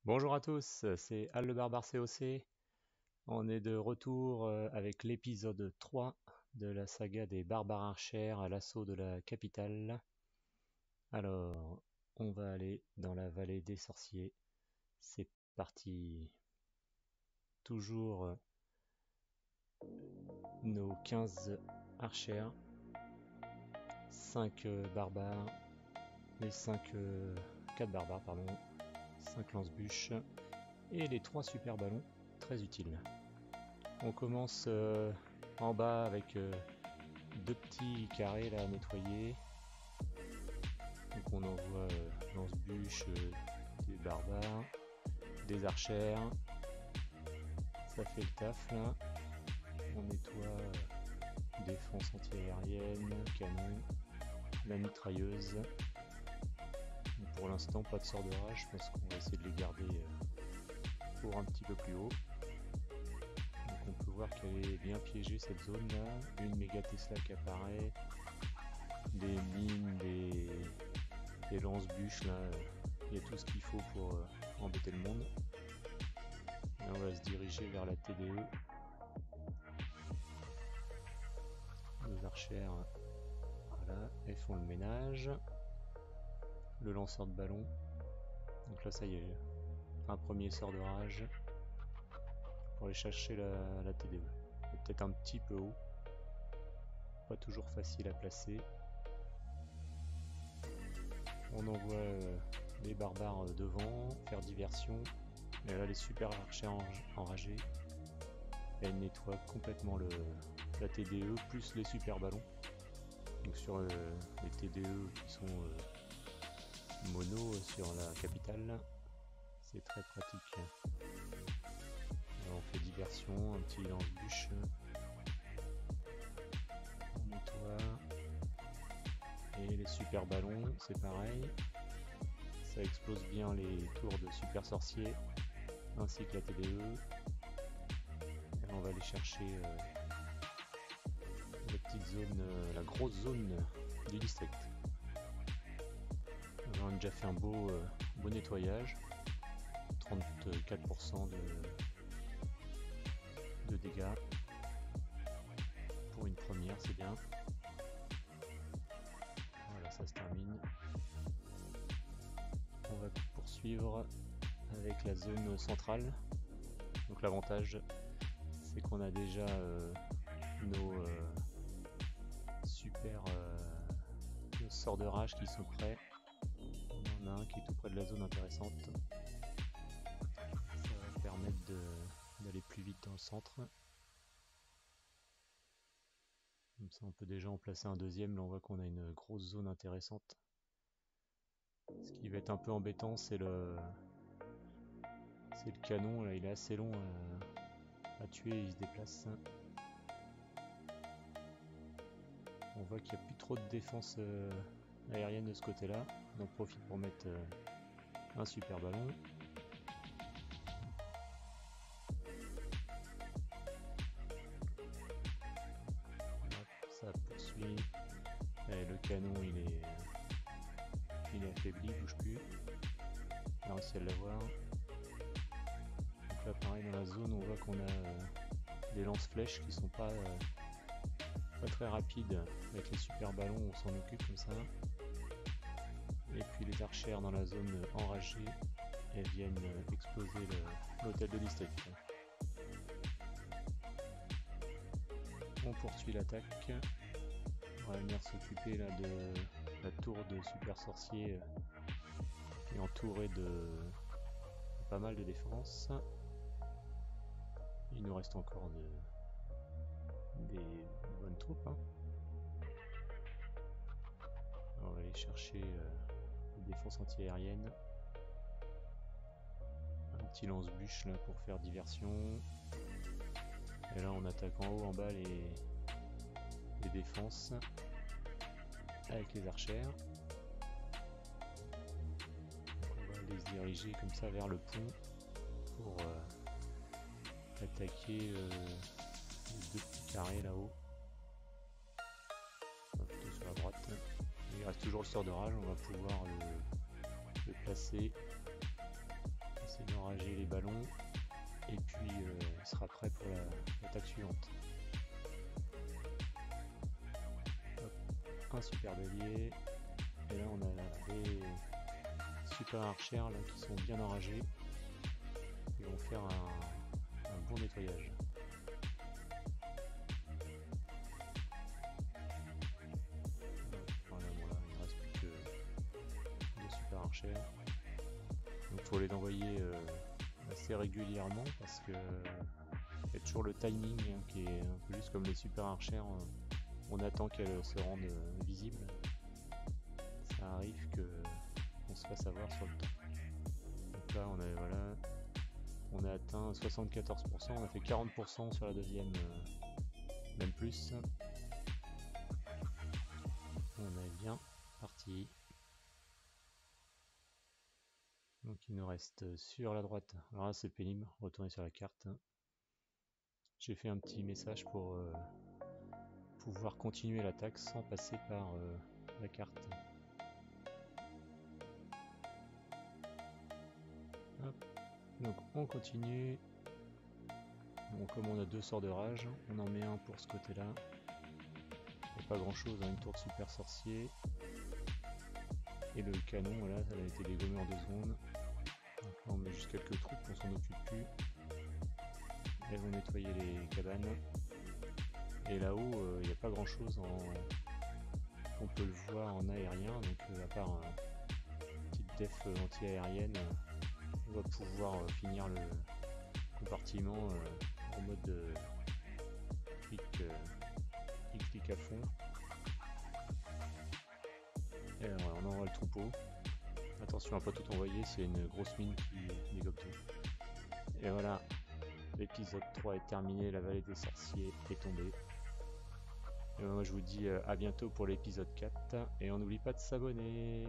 Bonjour à tous, c'est Al le Barbare COC. On est de retour avec l'épisode 3 de la saga des barbares archers à l'assaut de la capitale. Alors, on va aller dans la vallée des sorciers. C'est parti. Toujours nos 15 archers, 5 barbares, les 4 barbares, pardon, 5 lance-bûches et les 3 super ballons, très utiles. On commence en bas avec 2 petits carrés là à nettoyer. Donc on envoie lance-bûches, des barbares, des archères. Ça fait le taf là. On nettoie défense anti-aérienne, canon, la mitrailleuse. Donc pour l'instant pas de sort de rage, je pense qu'on va essayer de les garder pour un petit peu plus haut. On peut voir qu'elle est bien piégée cette zone là, une méga Tesla qui apparaît, des mines, des lance-bûches là, il y a tout ce qu'il faut pour embêter le monde. Et on va se diriger vers la TDE. Les archères, voilà, elles font le ménage. Le lanceur de ballon, donc là ça y est, un premier sort de rage pour aller chercher la TDE. Peut-être un petit peu haut, pas toujours facile à placer. On envoie les barbares devant, faire diversion. Et là les super archers enragés, elles nettoient complètement la TDE plus les super ballons. Donc sur les TDE qui sont mono sur la capitale, c'est très pratique. Alors on fait diversion, un petit lance-bûche. On nettoie. Et les super ballons, c'est pareil. Ça explose bien les tours de super sorciers, ainsi que la TDE. Et on va aller chercher la petite zone, la grosse zone du district. On a déjà fait un beau nettoyage. 34% de dégâts. Pour une première, c'est bien. Voilà, ça se termine. On va poursuivre avec la zone centrale. Donc l'avantage, c'est qu'on a déjà nos super sorts de rage qui sont prêts. On en a un qui est tout près de la zone intéressante. Ça va permettre d'aller plus vite dans le centre. Comme ça on peut déjà en placer un deuxième. Là on voit qu'on a une grosse zone intéressante. Ce qui va être un peu embêtant, c'est le canon. Là il est assez long à tuer, il se déplace. On voit qu'il n'y a plus trop de défense aérienne de ce côté là. On en profite pour mettre un super ballon. Hop, ça poursuit. Et le canon il est affaibli, il bouge plus. On a réussi à l'avoir. Donc là pareil dans la zone on voit qu'on a des lance-flèches qui sont pas très rapides. Avec les super ballons on s'en occupe comme ça. Et puis les archères dans la zone enragée, elles viennent exploser l'hôtel de district. On poursuit l'attaque. On va venir s'occuper là de la tour de super sorcier qui est entourée de pas mal de défense. Il nous reste encore des bonnes troupes. Hein. On va aller chercher les défenses anti-aériennes. Un petit lance-bûche là pour faire diversion. Et là on attaque en haut, en bas les défenses avec les archères. Donc on va aller se diriger comme ça vers le pont pour attaquer les 2 petits carrés là-haut. Plutôt sur la droite. Il reste toujours le sort de rage, on va pouvoir le placer. essayer d'enrager les ballons et puis il sera prêt pour l'attaque suivante. Hop, un super bélier, et là on a les super archers là, qui sont bien enragés et vont faire un bon nettoyage. Voilà, bon là, il ne reste plus que 2 super archers. Donc il faut les envoyer assez régulièrement parce que il y a toujours le timing qui est un peu juste comme les super archers, on attend qu'elles se rendent visibles. Ça arrive qu'on se fasse avoir sur le temps. Donc là on a atteint 74%, on a fait 40% sur la deuxième, même plus. On est bien parti. Donc il nous reste sur la droite, alors là c'est pénible, retourner sur la carte. J'ai fait un petit message pour pouvoir continuer l'attaque sans passer par la carte. Hop. Donc on continue. Bon, comme on a 2 sorts de rage, on en met un pour ce côté là. Pas grand chose, hein, une tour de super sorcier. Et le canon, voilà, ça a été dégommé en 2 secondes. Donc là on met juste quelques troupes, on s'en occupe plus. Elles vont nettoyer les cabanes. Et là-haut, il n'y a pas grand chose on peut le voir en aérien, donc à part une petite def anti-aérienne, on va pouvoir finir le compartiment en mode clic à fond. Et voilà, on envoie le troupeau. Attention à pas tout envoyer, c'est une grosse mine qui dégomme tout. Et voilà, l'épisode 3 est terminé, la vallée des sorciers est tombée. Et moi je vous dis à bientôt pour l'épisode 4, et on n'oublie pas de s'abonner.